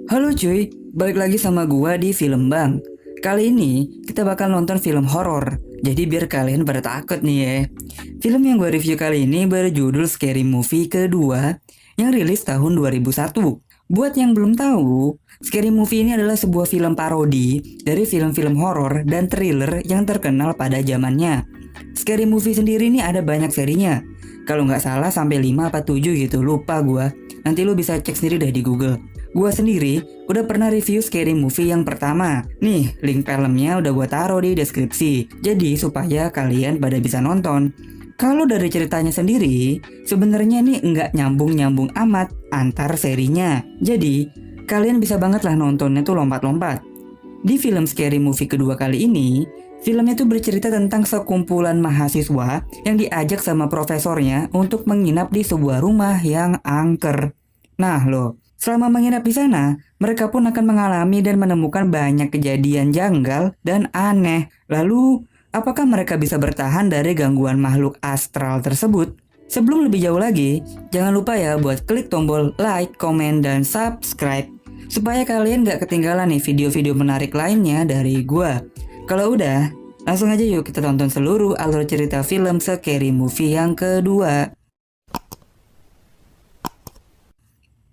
Halo cuy, balik lagi sama gua di Film Bang. Kali ini kita bakal nonton film horor. Jadi biar kalian pada takut nih ya. Film yang gua review kali ini berjudul Scary Movie kedua yang rilis tahun 2001. Buat yang belum tahu, Scary Movie ini adalah sebuah film parodi dari film-film horor dan thriller yang terkenal pada zamannya. Scary Movie sendiri ini ada banyak serinya. Kalau nggak salah sampai 5 apa 7 gitu, lupa gua. Nanti lu bisa cek sendiri deh di Google. Gua sendiri udah pernah review Scary Movie yang pertama. Nih, link filmnya udah gua taruh di deskripsi. Jadi supaya kalian pada bisa nonton. Kalau dari ceritanya sendiri, sebenarnya nih nggak nyambung-nyambung amat antar serinya. Jadi, kalian bisa banget lah nontonnya tuh lompat-lompat. Di film Scary Movie kedua kali ini, filmnya tuh bercerita tentang sekumpulan mahasiswa yang diajak sama profesornya untuk menginap di sebuah rumah yang angker. Nah loh, selama menginap di sana, mereka pun akan mengalami dan menemukan banyak kejadian janggal dan aneh. Lalu, apakah mereka bisa bertahan dari gangguan makhluk astral tersebut? Sebelum lebih jauh lagi, jangan lupa ya buat klik tombol like, komen, dan subscribe supaya kalian gak ketinggalan nih video-video menarik lainnya dari gua. Kalau udah, langsung aja yuk kita tonton seluruh alur cerita film Scary Movie yang kedua.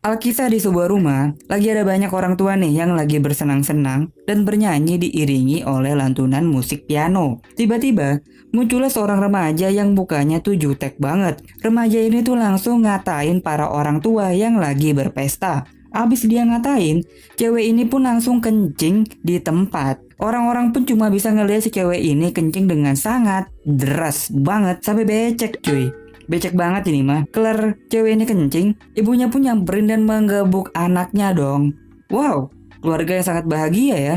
Alkisah di sebuah rumah, lagi ada banyak orang tua nih yang lagi bersenang-senang dan bernyanyi diiringi oleh lantunan musik piano. Tiba-tiba, muncullah seorang remaja yang mukanya tuh jutek banget. Remaja ini tuh langsung ngatain para orang tua yang lagi berpesta. Abis dia ngatain, cewek ini pun langsung kencing di tempat. Orang-orang pun cuma bisa ngeliat si cewek ini kencing dengan sangat deras banget sampai becek cuy. Becek banget ini mah. Kelar cewek ini kencing, ibunya pun nyamperin dan menggebuk anaknya dong. Wow, keluarga yang sangat bahagia ya.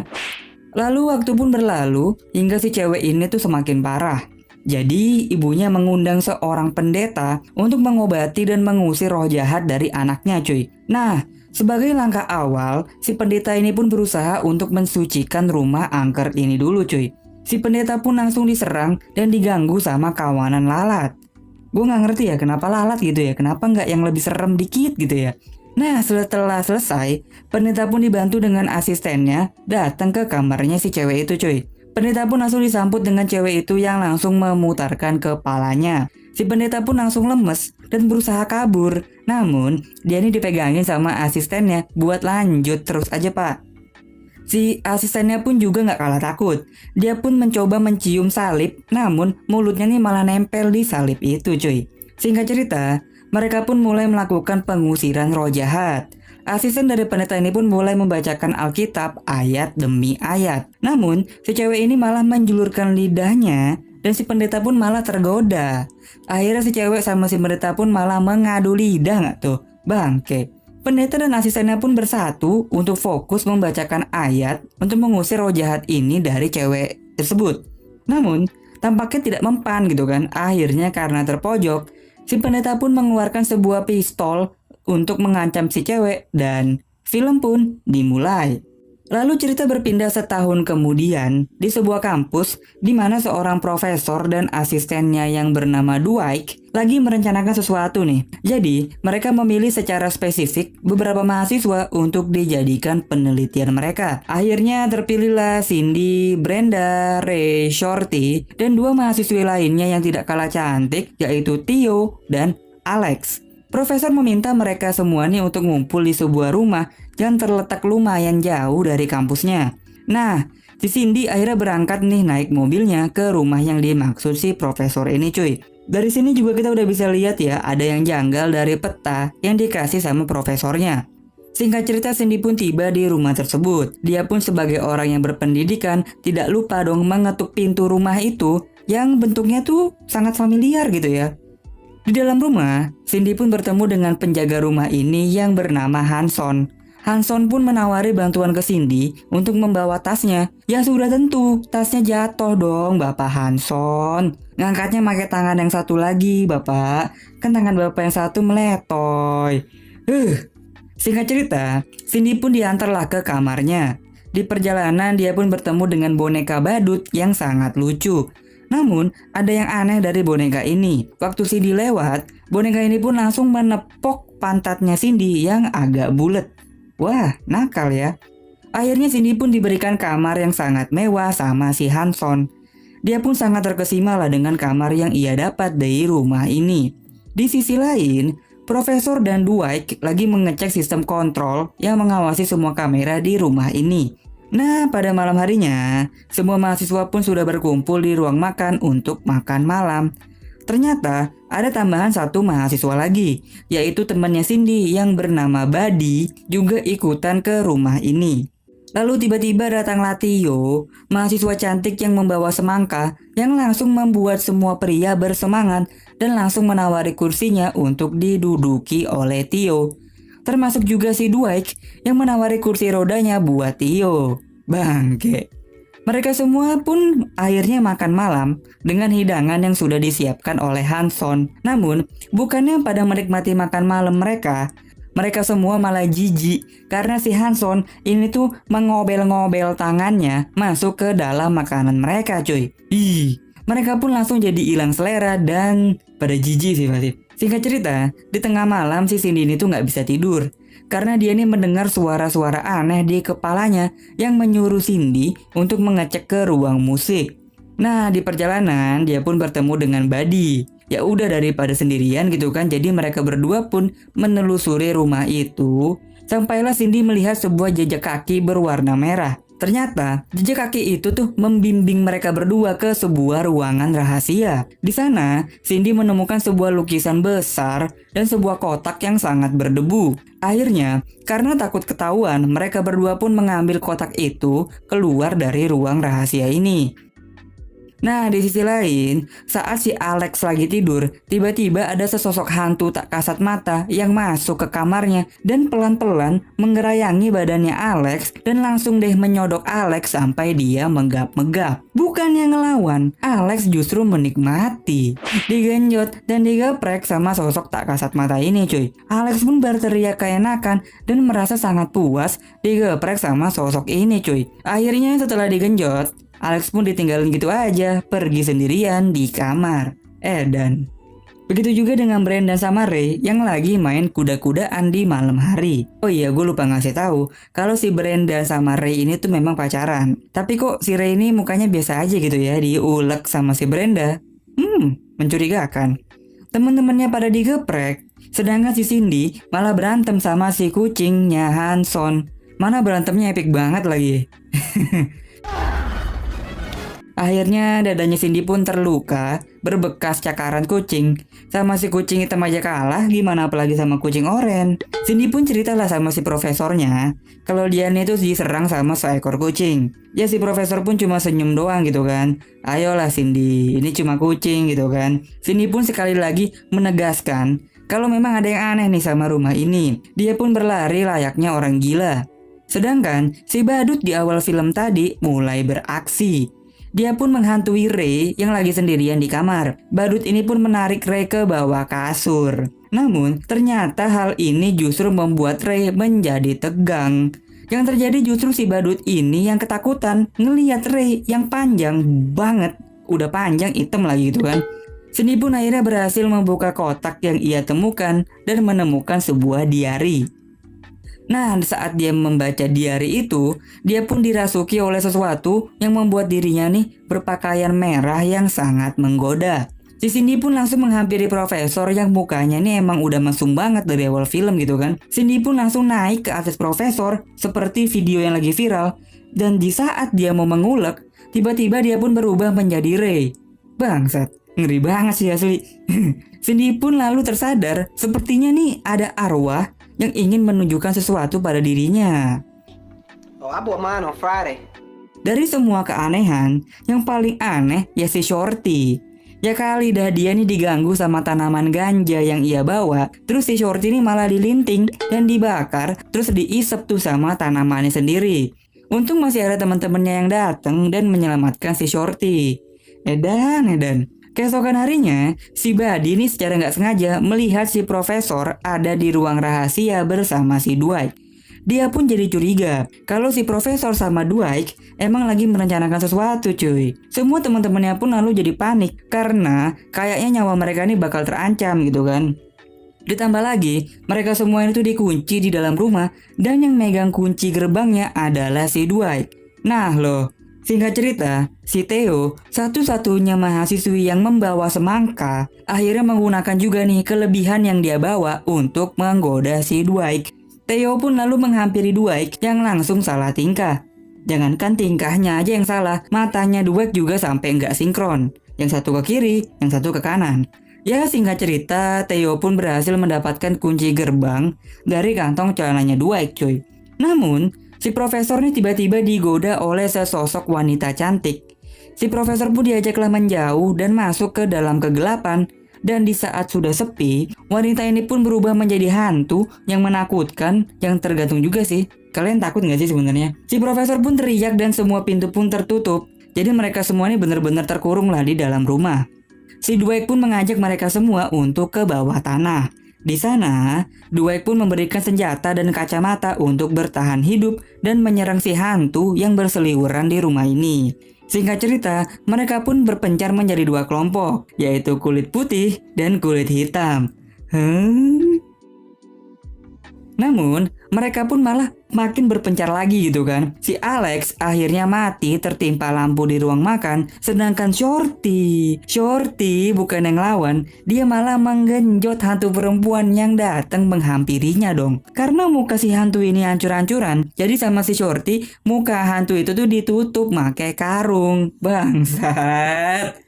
Lalu waktu pun berlalu hingga si cewek ini tuh semakin parah. Jadi ibunya mengundang seorang pendeta untuk mengobati dan mengusir roh jahat dari anaknya cuy. Nah, sebagai langkah awal, si pendeta ini pun berusaha untuk mensucikan rumah angker ini dulu cuy. Si pendeta pun langsung diserang dan diganggu sama kawanan lalat. Gue gak ngerti ya kenapa lalat gitu ya, kenapa nggak yang lebih serem dikit gitu ya. Nah setelah selesai, pendeta pun dibantu dengan asistennya datang ke kamarnya si cewek itu cuy. Pendeta pun langsung disambut dengan cewek itu yang langsung memutarkan kepalanya. Si pendeta pun langsung lemes dan berusaha kabur. Namun, dia ini dipegangin sama asistennya buat lanjut terus aja pak. Si asistennya pun juga gak kalah takut. Dia pun mencoba mencium salib, namun mulutnya nih malah nempel di salib itu cuy. Singkat cerita, mereka pun mulai melakukan pengusiran roh jahat. Asisten dari pendeta ini pun mulai membacakan Alkitab ayat demi ayat. Namun, si cewek ini malah menjulurkan lidahnya dan si pendeta pun malah tergoda. Akhirnya si cewek sama si pendeta pun malah mengadu lidah gak tuh? Bangke. Pendeta dan asistennya pun bersatu untuk fokus membacakan ayat untuk mengusir roh jahat ini dari cewek tersebut. Namun, tampaknya tidak mempan gitu kan. Akhirnya karena terpojok, si pendeta pun mengeluarkan sebuah pistol untuk mengancam si cewek dan film pun dimulai. Lalu cerita berpindah setahun kemudian di sebuah kampus di mana seorang profesor dan asistennya yang bernama Dwight lagi merencanakan sesuatu nih. Jadi mereka memilih secara spesifik beberapa mahasiswa untuk dijadikan penelitian mereka. Akhirnya terpilihlah Cindy, Brenda, Ray, Shorty, dan dua mahasiswi lainnya yang tidak kalah cantik yaitu Theo dan Alex. Profesor meminta mereka semua nih untuk ngumpul di sebuah rumah yang terletak lumayan jauh dari kampusnya. Nah, si Cindy akhirnya berangkat nih naik mobilnya ke rumah yang dimaksud si profesor ini cuy. Dari sini juga kita udah bisa lihat ya ada yang janggal dari peta yang dikasih sama profesornya. Singkat cerita Cindy pun tiba di rumah tersebut. Dia pun sebagai orang yang berpendidikan tidak lupa dong mengetuk pintu rumah itu yang bentuknya tuh sangat familiar gitu ya. Di dalam rumah, Cindy pun bertemu dengan penjaga rumah ini yang bernama Hanson. Hanson pun menawari bantuan ke Cindy untuk membawa tasnya. Ya sudah tentu, tasnya jatuh dong Bapak Hanson. Ngangkatnya pakai tangan yang satu lagi Bapak. Kan tangan Bapak yang satu meletoy. Singkat cerita, Cindy pun diantarlah ke kamarnya. Di perjalanan dia pun bertemu dengan boneka badut yang sangat lucu. Namun, ada yang aneh dari boneka ini. Waktu Cindy lewat, boneka ini pun langsung menepok pantatnya Cindy yang agak bulat. Wah, nakal ya. Akhirnya Cindy pun diberikan kamar yang sangat mewah sama si Hanson. Dia pun sangat terkesima lah dengan kamar yang ia dapat dari rumah ini. Di sisi lain, Profesor dan Dwight lagi mengecek sistem kontrol yang mengawasi semua kamera di rumah ini. Nah, pada malam harinya, semua mahasiswa pun sudah berkumpul di ruang makan untuk makan malam. Ternyata ada tambahan satu mahasiswa lagi, yaitu temannya Cindy yang bernama Buddy juga ikutan ke rumah ini. Lalu tiba-tiba datanglah Tio, mahasiswa cantik yang membawa semangka yang langsung membuat semua pria bersemangat dan langsung menawari kursinya untuk diduduki oleh Tio. Termasuk juga si Dwight yang menawari kursi rodanya buat Tio. Bangke. Mereka semua pun akhirnya makan malam dengan hidangan yang sudah disiapkan oleh Hanson. Namun, bukannya pada menikmati makan malam mereka semua malah jijik karena si Hanson ini tuh mengobel-ngobel tangannya masuk ke dalam makanan mereka, cuy. Mereka pun langsung jadi hilang selera dan pada jijik sih pasti. Singkat cerita, di tengah malam si Cindy ini tuh nggak bisa tidur karena dia nih mendengar suara-suara aneh di kepalanya yang menyuruh Cindy untuk mengecek ke ruang musik. Nah, di perjalanan dia pun bertemu dengan Buddy. Ya udah daripada sendirian gitu kan, jadi mereka berdua pun menelusuri rumah itu. Sampailah Cindy melihat sebuah jejak kaki berwarna merah. Ternyata jejak kaki itu tuh membimbing mereka berdua ke sebuah ruangan rahasia. Di sana, Cindy menemukan sebuah lukisan besar dan sebuah kotak yang sangat berdebu. Akhirnya, karena takut ketahuan, mereka berdua pun mengambil kotak itu keluar dari ruang rahasia ini. Nah, di sisi lain, saat si Alex lagi tidur, tiba-tiba ada sesosok hantu tak kasat mata yang masuk ke kamarnya dan pelan-pelan menggerayangi badannya Alex dan langsung deh menyodok Alex sampai dia menggap-megap. Bukannya ngelawan, Alex justru menikmati. Digenjot dan digeprek sama sosok tak kasat mata ini, cuy. Alex pun berteriak keenakan dan merasa sangat puas digeprek sama sosok ini, cuy. Akhirnya setelah digenjot, Alex pun ditinggalin gitu aja, pergi sendirian di kamar. Dan begitu juga dengan Brenda sama Ray yang lagi main kuda-kudaan di malam hari. Oh iya, gue lupa ngasih tahu kalau si Brenda sama Ray ini tuh memang pacaran. Tapi kok si Ray ini mukanya biasa aja gitu ya, diulek sama si Brenda. Mencurigakan. Temen-temennya pada digeprek, sedangkan si Cindy malah berantem sama si kucingnya Hanson. Mana berantemnya epic banget lagi. Akhirnya dadanya Cindy pun terluka, berbekas cakaran kucing. Sama si kucing hitam aja kalah, gimana apalagi sama kucing oranye. Cindy pun ceritalah sama si profesornya kalau dia nih tuh diserang sama seekor kucing. Ya si profesor pun cuma senyum doang gitu kan. Ayolah Cindy, ini cuma kucing gitu kan. Cindy pun sekali lagi menegaskan kalau memang ada yang aneh nih sama rumah ini. Dia pun berlari layaknya orang gila. Sedangkan si badut di awal film tadi mulai beraksi. Dia pun menghantui Ray yang lagi sendirian di kamar. Badut ini pun menarik Ray ke bawah kasur. Namun ternyata hal ini justru membuat Ray menjadi tegang. Yang terjadi justru si badut ini yang ketakutan ngelihat Ray yang panjang banget. Udah panjang hitam lagi gitu kan. Cindy pun akhirnya berhasil membuka kotak yang ia temukan dan menemukan sebuah diari. Nah, saat dia membaca diari itu, dia pun dirasuki oleh sesuatu yang membuat dirinya nih berpakaian merah yang sangat menggoda. Si Cindy pun langsung menghampiri profesor yang mukanya nih emang udah mesum banget dari awal film gitu kan. Cindy pun langsung naik ke atas profesor seperti video yang lagi viral. Dan di saat dia mau mengulek, tiba-tiba dia pun berubah menjadi Ray. Bangsat, ngeri banget sih asli. Cindy pun lalu tersadar sepertinya nih ada arwah yang ingin menunjukkan sesuatu pada dirinya. I bought mine on Friday. Dari semua keanehan, yang paling aneh ya si Shorty. Ya kali dah dia nih diganggu sama tanaman ganja yang ia bawa. Terus si Shorty ini malah dilinting dan dibakar. Terus diisep tuh sama tanamannya sendiri. Untung masih ada teman-temannya yang datang dan menyelamatkan si Shorty. Edan. Keesokan harinya, si Buddy ini secara nggak sengaja melihat si profesor ada di ruang rahasia bersama si Dwight. Dia pun jadi curiga kalau si profesor sama Dwight emang lagi merencanakan sesuatu, cuy. Semua teman-temannya pun lalu jadi panik karena kayaknya nyawa mereka ini bakal terancam gitu kan. Ditambah lagi, mereka semua itu dikunci di dalam rumah dan yang megang kunci gerbangnya adalah si Dwight. Nah loh, singkat cerita, si Theo, satu-satunya mahasiswi yang membawa semangka, akhirnya menggunakan juga nih kelebihan yang dia bawa untuk menggoda si Dwight. Theo pun lalu menghampiri Dwight yang langsung salah tingkah. Jangankan tingkahnya aja yang salah, matanya Dwight juga sampai nggak sinkron. Yang satu ke kiri, yang satu ke kanan. Ya singkat cerita, Theo pun berhasil mendapatkan kunci gerbang dari kantong celananya Dwight cuy. Namun, si profesor ini tiba-tiba digoda oleh sesosok wanita cantik. Si profesor pun diajaklah menjauh dan masuk ke dalam kegelapan. Dan di saat sudah sepi, wanita ini pun berubah menjadi hantu yang menakutkan, yang tergantung juga sih. Kalian takut gak sih sebenarnya? Si profesor pun teriak dan semua pintu pun tertutup. Jadi mereka semua ini benar-benar terkurung lah di dalam rumah. Si Dwight pun mengajak mereka semua untuk ke bawah tanah. Di sana, Dwight pun memberikan senjata dan kacamata untuk bertahan hidup dan menyerang si hantu yang berseliweran di rumah ini. Singkat cerita, mereka pun berpencar menjadi dua kelompok, yaitu kulit putih dan kulit hitam. Namun, mereka pun malah makin berpencar lagi gitu kan. Si Alex akhirnya mati tertimpa lampu di ruang makan, sedangkan Shorty bukan yang lawan, dia malah menggenjot hantu perempuan yang datang menghampirinya dong. Karena muka si hantu ini hancur-hancuran, jadi sama si Shorty, muka hantu itu tuh ditutup pakai karung. Bangsat.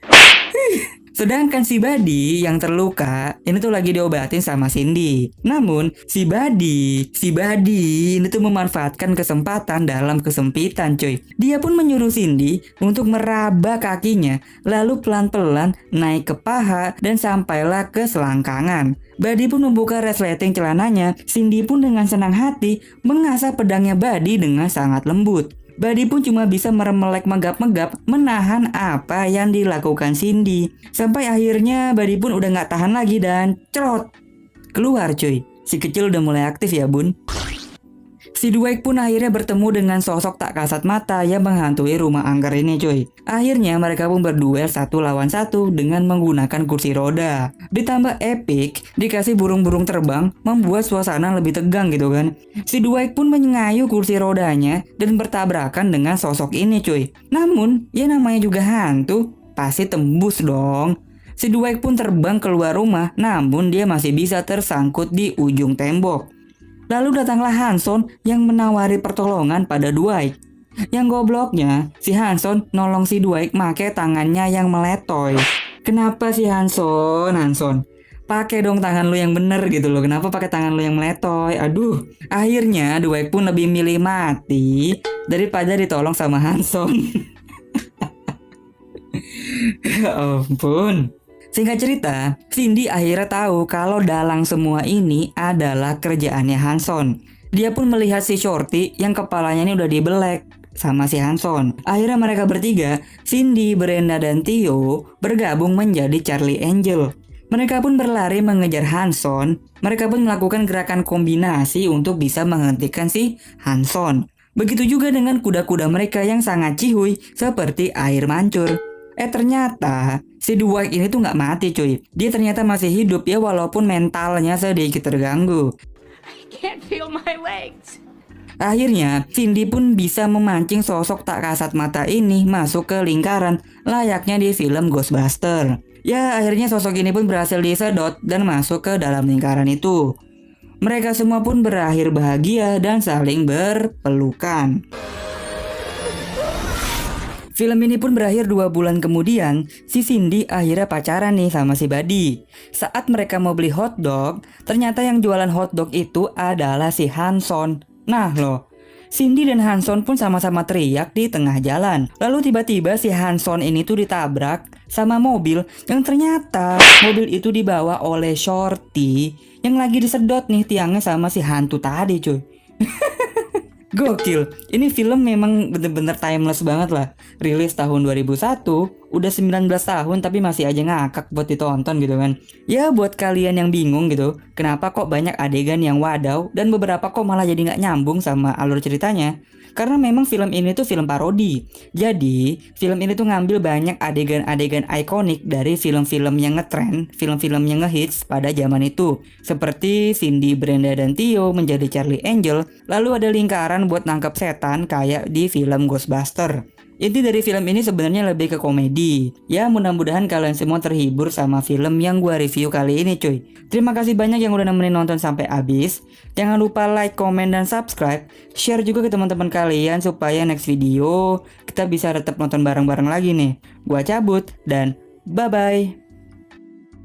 Sedangkan si Buddy yang terluka ini tuh lagi diobatin sama Cindy. Namun si Buddy ini tuh memanfaatkan kesempatan dalam kesempitan cuy. Dia pun menyuruh Cindy untuk meraba kakinya, lalu pelan-pelan naik ke paha dan sampailah ke selangkangan. Buddy pun membuka resleting celananya. Cindy pun dengan senang hati mengasah pedangnya Buddy dengan sangat lembut. Buddy pun cuma bisa meremelek megap-megap menahan apa yang dilakukan Cindy. Sampai akhirnya Buddy pun udah gak tahan lagi dan cerot keluar cuy. Si kecil udah mulai aktif ya bun. Si Dwight pun akhirnya bertemu dengan sosok tak kasat mata yang menghantui rumah angker ini cuy. Akhirnya mereka pun berduel 1 lawan 1 dengan menggunakan kursi roda. Ditambah epic, dikasih burung-burung terbang, membuat suasana lebih tegang gitu kan. Si Dwight pun mengayuh kursi rodanya dan bertabrakan dengan sosok ini cuy. Namun, ya namanya juga hantu, pasti tembus dong. Si Dwight pun terbang keluar rumah, namun dia masih bisa tersangkut di ujung tembok. Lalu datanglah Hanson yang menawari pertolongan pada Dwight. Yang gobloknya, si Hanson nolong si Dwight make tangannya yang meletoy. Kenapa sih Hanson? Pakai dong tangan lu yang bener gitu loh. Kenapa pakai tangan lu yang meletoy? Aduh. Akhirnya Dwight pun lebih milih mati daripada ditolong sama Hanson. Ya ampun. Singkat cerita, Cindy akhirnya tahu kalau dalang semua ini adalah kerjaannya Hanson. Dia pun melihat si Shorty yang kepalanya ini udah dibelek sama si Hanson. Akhirnya mereka bertiga, Cindy, Brenda, dan Theo bergabung menjadi Charlie Angel. Mereka pun berlari mengejar Hanson. Mereka pun melakukan gerakan kombinasi untuk bisa menghentikan si Hanson. Begitu juga dengan kuda-kuda mereka yang sangat cihuy seperti air mancur. Ternyata si Dwight ini tuh nggak mati cuy. Dia ternyata masih hidup ya walaupun mentalnya sedikit terganggu. I can't feel my legs. Akhirnya Cindy pun bisa memancing sosok tak kasat mata ini masuk ke lingkaran layaknya di film Ghostbuster. Ya akhirnya sosok ini pun berhasil disedot dan masuk ke dalam lingkaran itu. Mereka semua pun berakhir bahagia dan saling berpelukan. Film ini pun berakhir 2 bulan kemudian, si Cindy akhirnya pacaran nih sama si Buddy. Saat mereka mau beli hotdog, ternyata yang jualan hotdog itu adalah si Hanson. Nah loh, Cindy dan Hanson pun sama-sama teriak di tengah jalan. Lalu tiba-tiba si Hanson ini tuh ditabrak sama mobil yang ternyata mobil itu dibawa oleh Shorty yang lagi disedot nih tiangnya sama si hantu tadi cuy. Gokil, ini film memang bener-bener timeless banget lah. Rilis tahun 2001, udah 19 tahun tapi masih aja ngakak buat ditonton gitu kan. Ya buat kalian yang bingung gitu, kenapa kok banyak adegan yang wadaw dan beberapa kok malah jadi nggak nyambung sama alur ceritanya. Karena memang film ini tuh film parodi. Jadi, film ini tuh ngambil banyak adegan-adegan ikonik dari film-film yang ngetren, film-film yang ngehits pada zaman itu. Seperti Cindy, Brenda, dan Theo menjadi Charlie Angel, lalu ada lingkaran buat nangkep setan kayak di film Ghostbuster. Inti dari film ini sebenarnya lebih ke komedi. Ya mudah-mudahan kalian semua terhibur sama film yang gua review kali ini cuy. Terima kasih banyak yang udah nemenin nonton sampai habis. Jangan lupa like, komen, dan subscribe. Share juga ke teman-teman kalian supaya next video kita bisa tetap nonton bareng-bareng lagi nih. Gua cabut dan bye-bye.